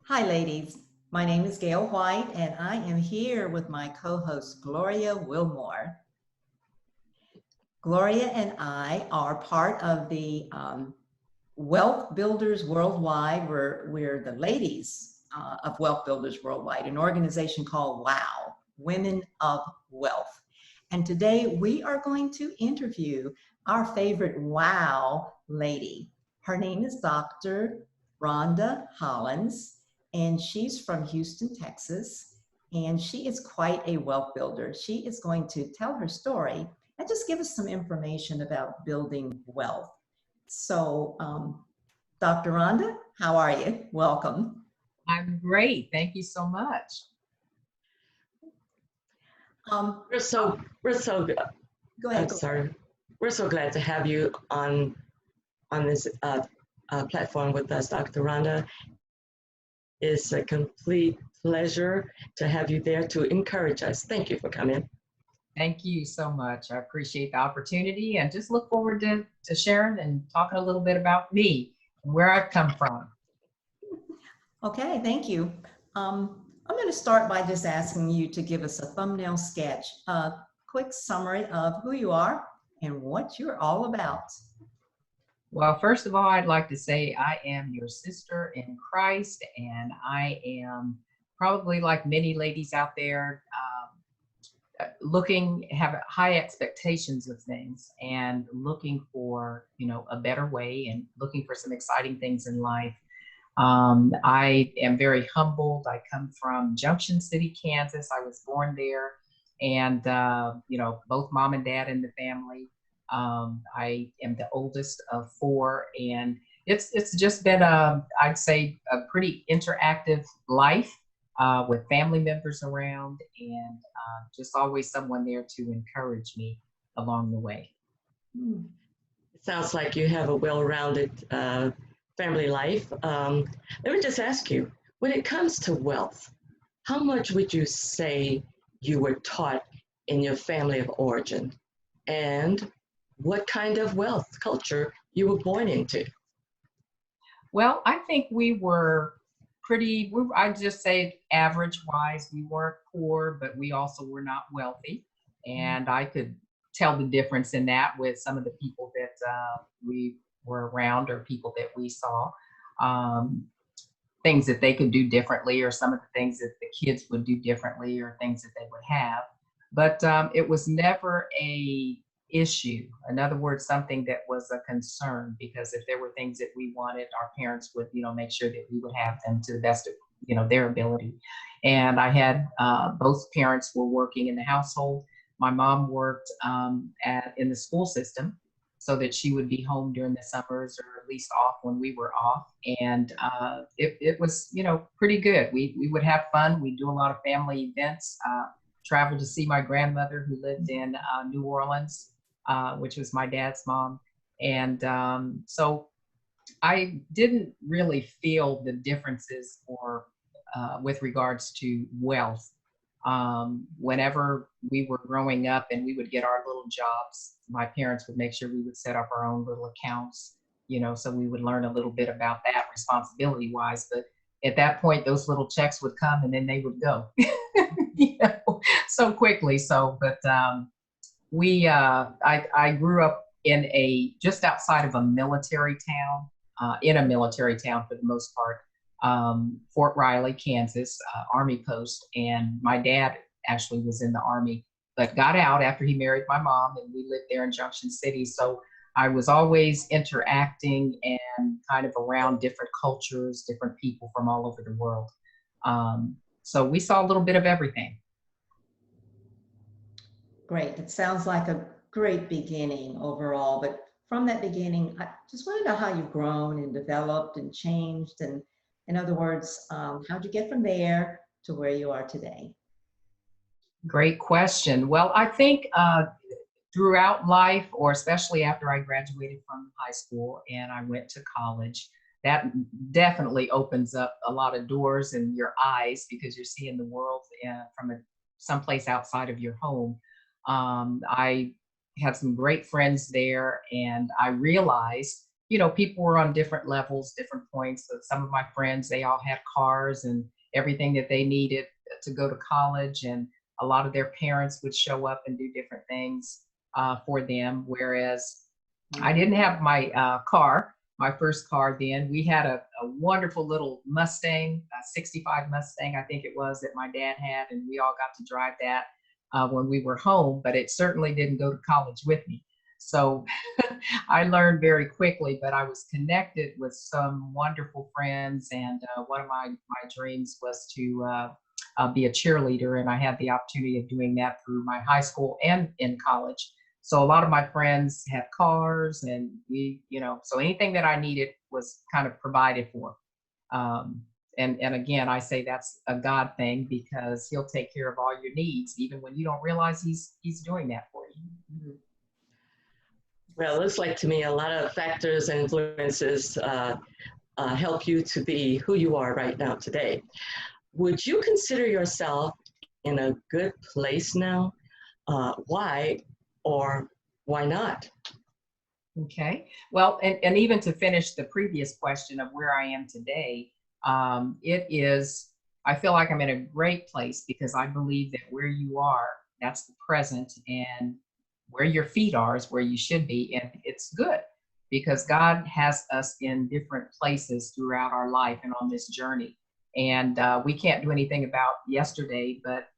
Hi, ladies. My name is Gail White, and I am here with my co-host, Gloria Wilmore. Gloria and I are part of the Wealth Builders Worldwide. We're the ladies of Wealth Builders Worldwide, an organization called WOW, Women of Wealth. And today we are going to interview our favorite WOW lady. Her name is Dr. Rhonda Hollins, and she's from Houston, Texas. And she is quite a wealth builder. She is going to tell her story and just give us some information about building wealth. So, Dr. Rhonda, how are you? Welcome. I'm great. Thank you so much. We're so good. Go ahead. Sorry. We're so glad to have you on this platform with us, Dr. Rhonda. It's a complete pleasure to have you there to encourage us. Thank you for coming. Thank you so much. I appreciate the opportunity and just look forward to sharing and talking a little bit about me and where I've come from. Okay, thank you. I'm going to start by just asking you to give us a thumbnail sketch, a quick summary of who you are and what you're all about. Well, first of all, I'd like to say I am your sister in Christ, and I am probably like many ladies out there have high expectations of things and looking for, a better way and looking for some exciting things in life. I am very humbled. I come from Junction City, Kansas. I was born there, and both mom and dad in the family. I am the oldest of four, and it's just been I'd say a pretty interactive life with family members around, and just always someone there to encourage me along the way. It sounds like you have a well-rounded family life. Let me just ask you, when it comes to wealth, how much would you say you were taught in your family of origin? And what kind of wealth culture you were born into? Well, I think we were I'd just say average wise. We weren't poor, but we also were not wealthy. And I could tell the difference in that with some of the people that we were around or people that we saw, things that they could do differently, or some of the things that the kids would do differently, or things that they would have. But it was never a issue. In other words, something that was a concern, because if there were things that we wanted, our parents would, make sure that we would have them to the best of, their ability. And I had both parents were working in the household. My mom worked in the school system, so that she would be home during the summers, or at least off when we were off. And it was, pretty good. We would have fun. We'd do a lot of family events, travel to see my grandmother who lived in New Orleans, which was my dad's mom. And so I didn't really feel the differences with regards to wealth. Whenever we were growing up and we would get our little jobs, my parents would make sure we would set up our own little accounts, so we would learn a little bit about that responsibility wise. But at that point, those little checks would come and then they would go, so quickly. So, but I grew up in just outside of a military town, in a military town for the most part. Fort Riley, Kansas, Army post. And my dad actually was in the Army, but got out after he married my mom, and we lived there in Junction City. So I was always interacting and kind of around different cultures, different people from all over the world. So we saw a little bit of everything. Great. It sounds like a great beginning overall, but from that beginning, I just want to know how you've grown and developed and changed. And in other words, how'd you get from there to where you are today? Great question. Well, I think throughout life, or especially after I graduated from high school and I went to college, that definitely opens up a lot of doors in your eyes, because you're seeing the world from someplace outside of your home. I had some great friends there, and I realized people were on different levels, different points. So some of my friends, they all had cars and everything that they needed to go to college. And a lot of their parents would show up and do different things for them. Whereas I didn't have my car, my first car then. We had a wonderful little Mustang, a 65 Mustang, I think it was, that my dad had. And we all got to drive that when we were home, but it certainly didn't go to college with me. So I learned very quickly, but I was connected with some wonderful friends. And one of my dreams was to be a cheerleader. And I had the opportunity of doing that through my high school and in college. So a lot of my friends had cars, and so anything that I needed was kind of provided for. And again, I say that's a God thing, because he'll take care of all your needs, even when you don't realize he's doing that for you. Mm-hmm. Well, it looks like to me a lot of factors and influences help you to be who you are right now today. Would you consider yourself in a good place now? Why or why not? Okay. Well, and even to finish the previous question of where I am today, I feel like I'm in a great place, because I believe that where you are, that's the present, and where your feet are is where you should be. And it's good, because God has us in different places throughout our life and on this journey. And we can't do anything about yesterday, but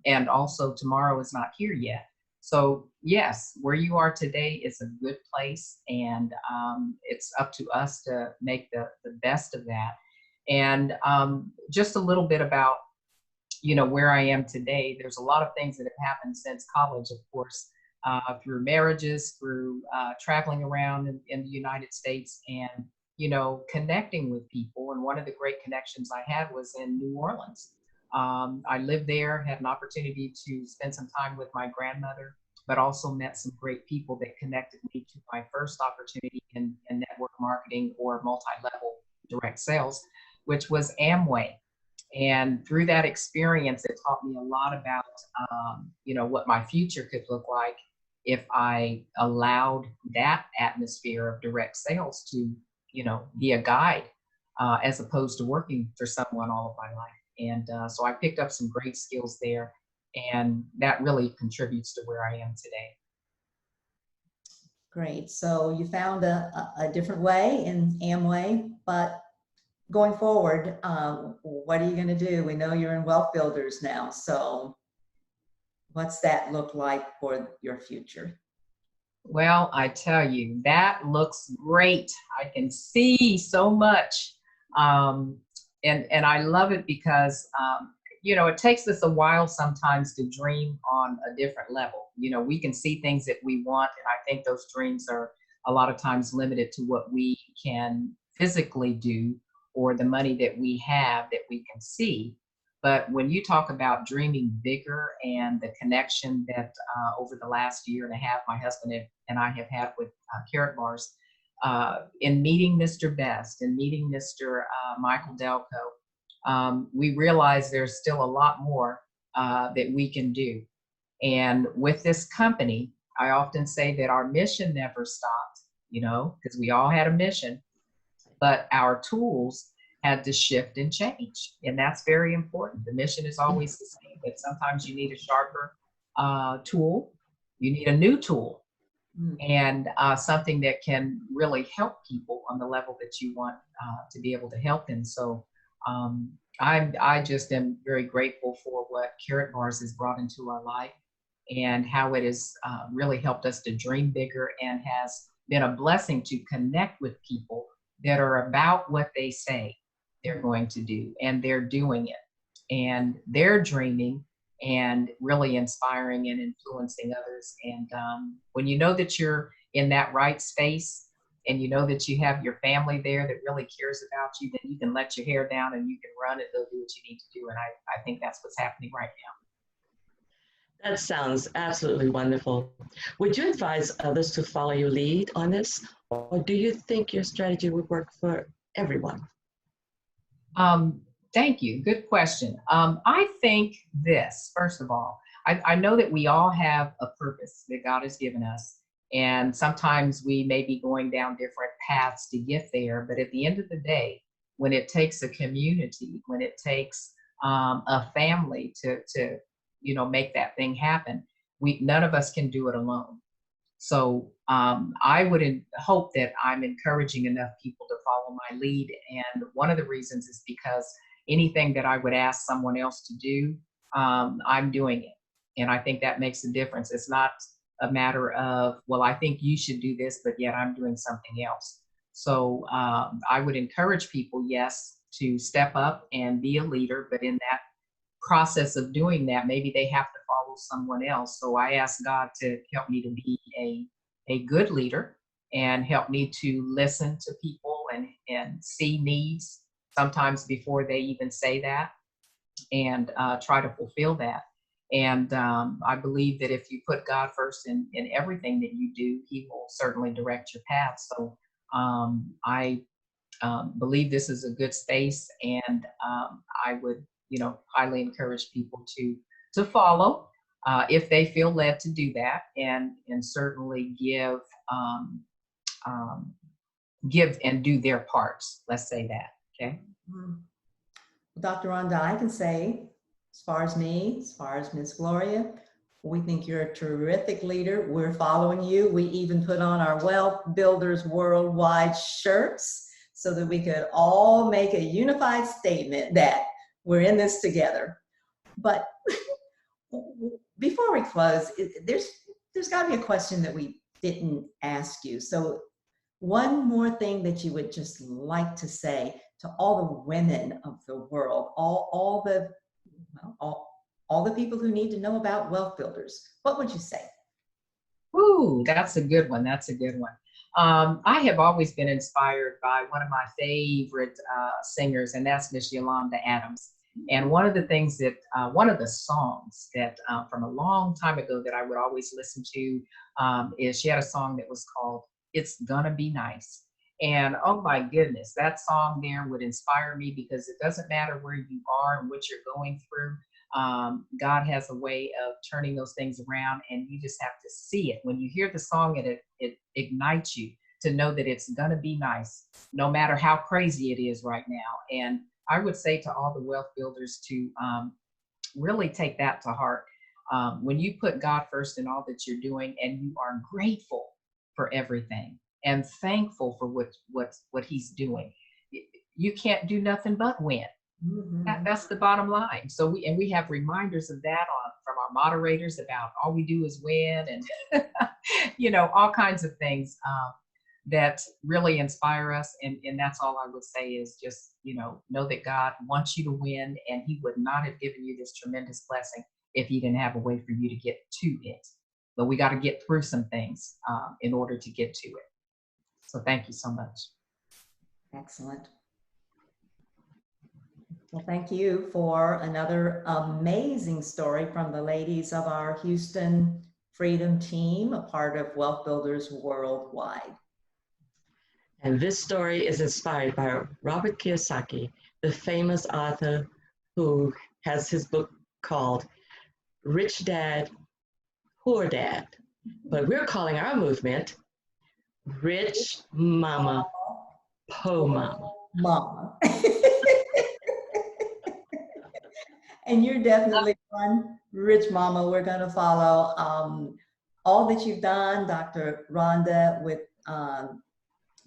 and also tomorrow is not here yet. So yes, where you are today is a good place, and it's up to us to make the best of that. And just a little bit about, where I am today. There's a lot of things that have happened since college, of course, through marriages, through traveling around in the United States, and, connecting with people. And one of the great connections I had was in New Orleans. I lived there, had an opportunity to spend some time with my grandmother, but also met some great people that connected me to my first opportunity in network marketing, or multi-level direct sales, which was Amway. And through that experience, it taught me a lot about, what my future could look like if I allowed that atmosphere of direct sales to, be a guide, as opposed to working for someone all of my life. And so I picked up some great skills there, and that really contributes to where I am today. Great. So you found a different way in Amway, but going forward, what are you going to do? We know you're in Wealth Builders now. So what's that look like for your future? Well, I tell you, that looks great. I can see so much. And I love it, because, it takes us a while sometimes to dream on a different level. We can see things that we want, and I think those dreams are a lot of times limited to what we can physically do, or the money that we have that we can see. But when you talk about dreaming bigger, and the connection that over the last year and a half, my husband and I have had with Carrot Bars, in meeting Mr. Best and meeting Mr. Michael Delco, we realize there's still a lot more that we can do. And with this company, I often say that our mission never stopped, because we all had a mission, but our tools had to shift and change. And that's very important. The mission is always the same, but sometimes you need a sharper tool. You need a new tool, and something that can really help people on the level that you want to be able to help them. So I just am very grateful for what Carrot Bars has brought into our life, and how it has really helped us to dream bigger, and has been a blessing to connect with people that are about what they say they're going to do, and they're doing it, and they're dreaming, and really inspiring and influencing others. And when you know that you're in that right space, and you know that you have your family there that really cares about you, then you can let your hair down, and you can run and go do what you need to do. And I think that's what's happening right now. That sounds absolutely wonderful. Would you advise others to follow your lead on this, or do you think your strategy would work for everyone? Thank you. Good question. I think this, first of all, I know that we all have a purpose that God has given us, And sometimes we may be going down different paths to get there. But at the end of the day, when it takes a community, when it takes a family to make that thing happen, none of us can do it alone. So I would hope that I'm encouraging enough people to follow my lead. And one of the reasons is because anything that I would ask someone else to do, I'm doing it. And I think that makes a difference. It's not a matter of, well, I think you should do this, but yet I'm doing something else. So I would encourage people, yes, to step up and be a leader, but in that process of doing that, maybe they have to follow someone else. So I ask God to help me to be a good leader and help me to listen to people and see needs sometimes before they even say that, and try to fulfill that. And I believe that if you put God first in everything that you do, He will certainly direct your path. So I believe this is a good space, and I would, highly encourage people to follow if they feel led to do that, and certainly give and do their parts. Let's say that. Okay. Mhm. Dr. Rhonda, I can say, as far as me, as far as Ms. Gloria, we think you're a terrific leader. We're following you. We even put on our Wealth Builders Worldwide shirts so that we could all make a unified statement that we're in this together. But before we close, there's got to be a question that we didn't ask you. So one more thing that you would just like to say to all the women of the world, all the people who need to know about wealth builders, what would you say? Ooh, that's a good one. That's a good one. I have always been inspired by one of my favorite singers, and that's Miss Yolanda Adams. And one of the things that, one of the songs that from a long time ago that I would always listen to is she had a song that was called It's Gonna Be Nice. And oh my goodness, that song there would inspire me, because it doesn't matter where you are and what you're going through. God has a way of turning those things around, and you just have to see it. When you hear the song, it ignites you to know that it's going to be nice, no matter how crazy it is right now. And I would say to all the wealth builders to really take that to heart. When you put God first in all that you're doing, and you are grateful for everything and thankful for what He's doing, you can't do nothing but win. Mm-hmm. That's the bottom line. So we have reminders of that from our moderators about all we do is win, and all kinds of things that really inspire us. And that's all I would say is just know that God wants you to win, and He would not have given you this tremendous blessing if He didn't have a way for you to get to it. But we got to get through some things in order to get to it. So thank you so much. Excellent. Well, thank you for another amazing story from the ladies of our Houston Freedom Team, a part of Wealth Builders Worldwide. And this story is inspired by Robert Kiyosaki, the famous author who has his book called Rich Dad, Poor Dad. But we're calling our movement Rich Mama, Po Mama. Mama. And you're definitely one, Rich Mama. We're going to follow all that you've done, Dr. Rhonda, with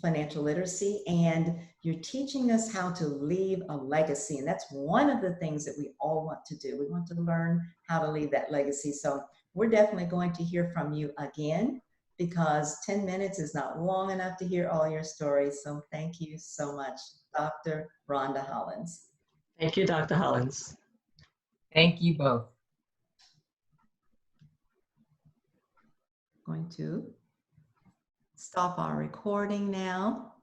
financial literacy, and you're teaching us how to leave a legacy. And that's one of the things that we all want to do. We want to learn how to leave that legacy. So we're definitely going to hear from you again, because 10 minutes is not long enough to hear all your stories. So thank you so much, Dr. Rhonda Hollins. Thank you, Dr. Hollins. Thank you both. Going to stop our recording now.